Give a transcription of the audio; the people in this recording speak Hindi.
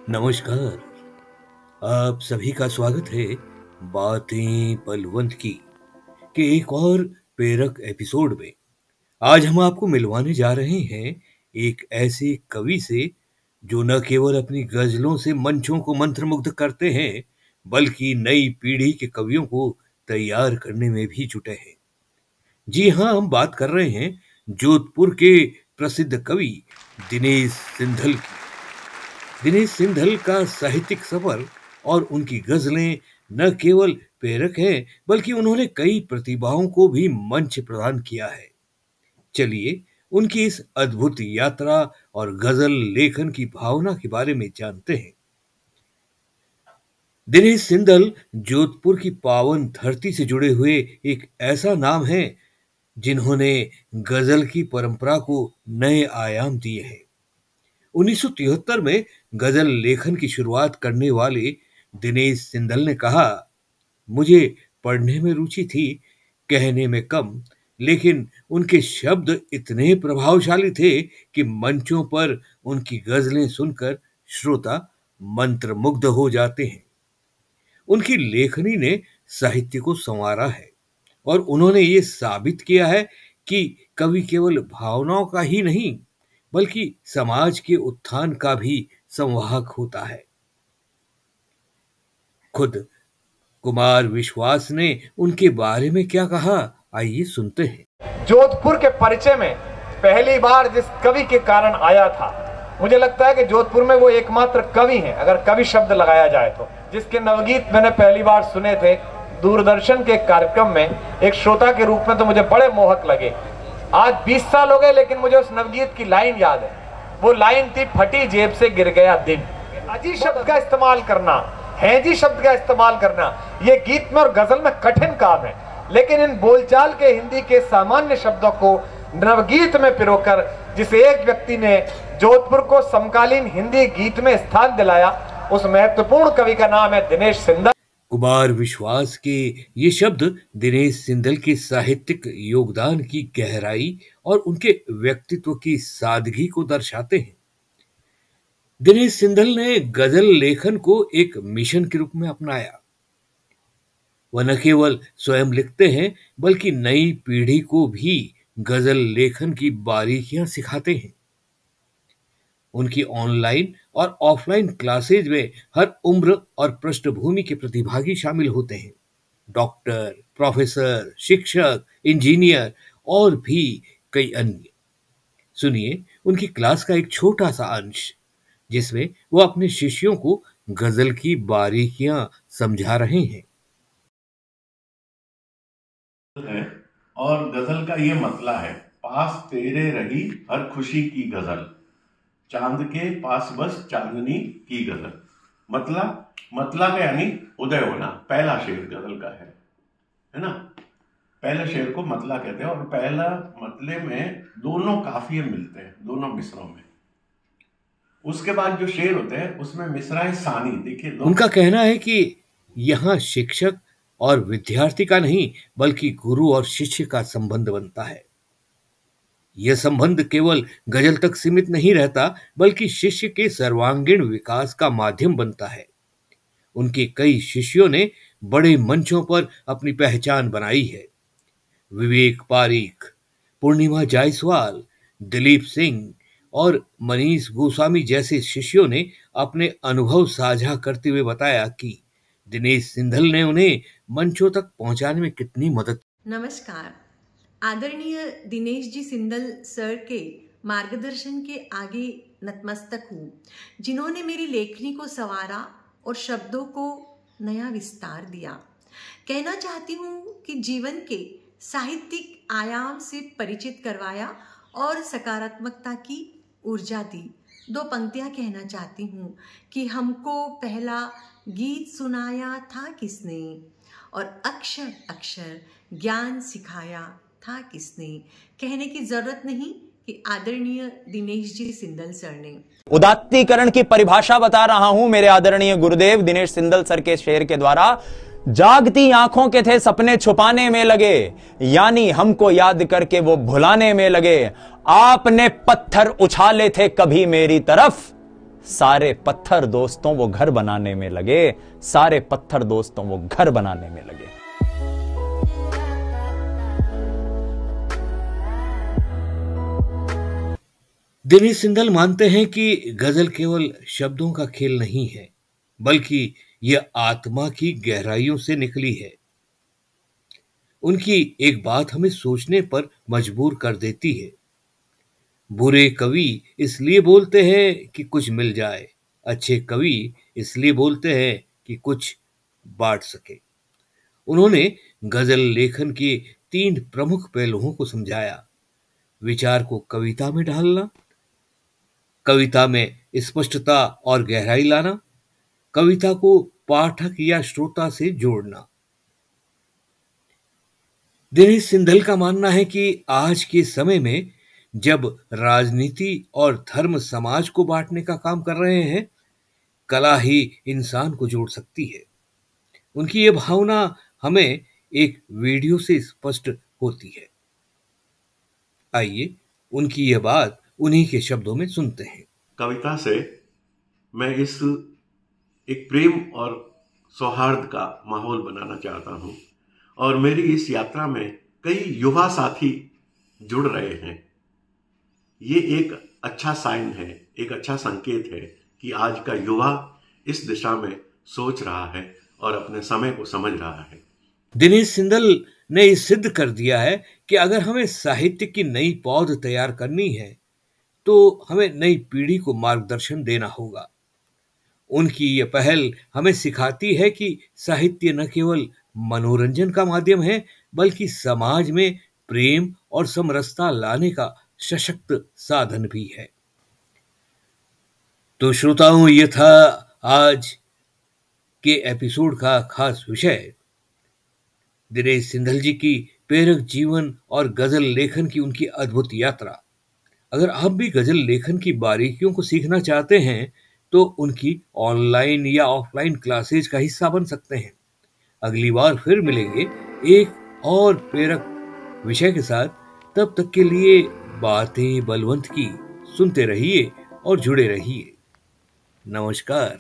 नमस्कार। आप सभी का स्वागत है बातें पलवंत की के एक और प्रेरक एपिसोड में। आज हम आपको मिलवाने जा रहे हैं एक ऐसे कवि से जो न केवल अपनी गजलों से मंचों को मंत्रमुग्ध करते हैं बल्कि नई पीढ़ी के कवियों को तैयार करने में भी जुटे हैं। जी हाँ, हम बात कर रहे हैं जोधपुर के प्रसिद्ध कवि दिनेश सिंधल की। दिनेश सिंधल का साहित्यिक सफर और उनकी गजलें न केवल प्रेरक हैं बल्कि उन्होंने कई प्रतिभाओं को भी मंच प्रदान किया है। चलिए उनकी इस अद्भुत यात्रा और गजल लेखन की भावना के बारे में जानते हैं। दिनेश सिंधल जोधपुर की पावन धरती से जुड़े हुए एक ऐसा नाम है जिन्होंने गजल की परंपरा को नए आयाम दिए हैं। 1973 में गजल लेखन की शुरुआत करने वाले दिनेश सिंधल ने कहा, मुझे पढ़ने में रुचि थी, कहने में कम, लेकिन उनके शब्द इतने प्रभावशाली थे कि मंचों पर उनकी गजलें सुनकर श्रोता मंत्रमुग्ध हो जाते हैं। उनकी लेखनी ने साहित्य को संवारा है और उन्होंने ये साबित किया है कि कवि केवल भावनाओं का ही नहीं बल्कि समाज के उत्थान का भी संवाहक होता है। खुद कुमार विश्वास ने उनके बारे में क्या कहा, आइए सुनते हैं। जोधपुर के परिचय में पहली बार जिस कवि के कारण आया था, मुझे लगता है कि जोधपुर में वो एकमात्र कवि हैं, अगर कवि शब्द लगाया जाए तो, जिसके नवगीत मैंने पहली बार सुने थे दूरदर्शन के कार्यक्रम में। एक श्रोता के रूप में तो मुझे बड़े मोहक लगे। आज 20 साल हो गए लेकिन मुझे उस नवगीत की लाइन याद है। वो लाइन थी, फटी जेब से गिर गया दिन। अजी शब्द का इस्तेमाल करना, है जी शब्द का इस्तेमाल करना, ये गीत में और गजल में कठिन काम है, लेकिन इन बोलचाल के हिंदी के सामान्य शब्दों को नवगीत में पिरोकर जिस एक व्यक्ति ने जोधपुर को समकालीन हिंदी गीत में स्थान दिलाया, उस महत्वपूर्ण कवि का नाम है दिनेश सिंधल। कुमार विश्वास के ये शब्द दिनेश सिंधल के साहित्यिक योगदान की गहराई और उनके व्यक्तित्व की सादगी को दर्शाते हैं। दिनेश सिंधल ने गजल लेखन को एक मिशन के रूप में अपनाया। वह न केवल स्वयं लिखते हैं बल्कि नई पीढ़ी को भी गजल लेखन की बारीकियां सिखाते हैं। उनकी ऑनलाइन और ऑफलाइन क्लासेज में हर उम्र और पृष्ठभूमि के प्रतिभागी शामिल होते हैं। डॉक्टर, प्रोफेसर, शिक्षक, इंजीनियर और भी कई अन्य। सुनिए उनकी क्लास का एक छोटा सा अंश जिसमें वो अपने शिष्यों को गजल की बारीकियां समझा रहे हैं। और गजल का ये मतला है, पास तेरे रही हर खुशी की गजल, चांद के पास बस चांदनी की गजल। मतला का यानी उदय होना, पहला शेर गजल का है ना। पहले शेर को मतला कहते हैं और पहला मतले में दोनों काफिये मिलते हैं, दोनों मिसरों में। उसके बाद जो शेर होते हैं उसमें मिसराए सानी, देखिए उनका कहना है कि यहाँ शिक्षक और विद्यार्थी का नहीं बल्कि गुरु और शिष्य का संबंध बनता है। यह संबंध केवल गजल तक सीमित नहीं रहता बल्कि शिष्य के सर्वांगीण विकास का माध्यम बनता है। उनके कई शिष्यों ने बड़े मंचों पर अपनी पहचान बनाई है। विवेक पारीख, पूर्णिमा जायसवाल, दिलीप सिंह और मनीष गोस्वामी जैसे शिष्यों ने अपने अनुभव साझा करते हुए बताया कि दिनेश सिंधल ने उन्हें मंचों तक पहुंचाने में कितनी मदद। नमस्कार। आदरणीय दिनेश जी सिंधल सर के मार्गदर्शन के आगे नतमस्तक हूँ, जिन्होंने मेरी लेखनी को संवारा और शब्दों को नया विस्तार दिया। कहना चाहती हूँ कि जीवन के साहित्यिक आयाम से परिचित करवाया और सकारात्मकता की ऊर्जा दी। दो पंक्तियाँ कहना चाहती हूँ कि हमको पहला गीत सुनाया था किसने और अक्षर अक्षर ज्ञान सिखाया था किसने। कहने की जरूरत नहीं कि आदरणीय दिनेश जी सिंधल सर ने। उदात्तीकरण की परिभाषा बता रहा हूं मेरे आदरणीय गुरुदेव दिनेश सिंधल सर के शेर के द्वारा। जागती आंखों के थे सपने छुपाने में लगे, यानी हमको याद करके वो भुलाने में लगे। आपने पत्थर उछाले थे कभी मेरी तरफ, सारे पत्थर दोस्तों वो घर बनाने में लगे, सारे पत्थर दोस्तों वो घर बनाने में लगे। दिनेश सिंघल मानते हैं कि गजल केवल शब्दों का खेल नहीं है, बल्कि यह आत्मा की गहराइयों से निकली है। उनकी एक बात हमें सोचने पर मजबूर कर देती है। बुरे कवि इसलिए बोलते हैं कि कुछ मिल जाए, अच्छे कवि इसलिए बोलते हैं कि कुछ बांट सके। उन्होंने गजल लेखन के 3 प्रमुख पहलुओं को समझाया। विचार को कविता में ढालना, कविता में स्पष्टता और गहराई लाना, कविता को पाठक या श्रोता से जोड़ना। दिनेश सिंघल का मानना है कि आज के समय में जब राजनीति और धर्म समाज को बांटने का काम कर रहे हैं, कला ही इंसान को जोड़ सकती है। उनकी ये भावना हमें एक वीडियो से स्पष्ट होती है। आइए उनकी यह बात उन्हीं के शब्दों में सुनते हैं। कविता से मैं इस एक प्रेम और सौहार्द का माहौल बनाना चाहता हूं, और मेरी इस यात्रा में कई युवा साथी जुड़ रहे हैं। ये एक अच्छा साइन है, एक अच्छा संकेत है कि आज का युवा इस दिशा में सोच रहा है और अपने समय को समझ रहा है। दिनेश सिंघल ने ये सिद्ध कर दिया है कि अगर हमें साहित्य की नई पौध तैयार करनी है, तो हमें नई पीढ़ी को मार्गदर्शन देना होगा। उनकी ये पहल हमें सिखाती है कि साहित्य न केवल मनोरंजन का माध्यम है, बल्कि समाज में प्रेम और समरसता लाने का सशक्त साधन भी है। तो श्रोताओं, ये था आज के एपिसोड का खास विषय, दिनेश सिंघल जी की प्रेरक जीवन और गजल लेखन की उनकी अद्भुत यात्रा। अगर आप भी गजल लेखन की बारीकियों को सीखना चाहते हैं, तो उनकी ऑनलाइन या ऑफलाइन क्लासेज का हिस्सा बन सकते हैं। अगली बार फिर मिलेंगे एक और प्रेरक विषय के साथ। तब तक के लिए बातें बलवंत की सुनते रहिए और जुड़े रहिए। नमस्कार।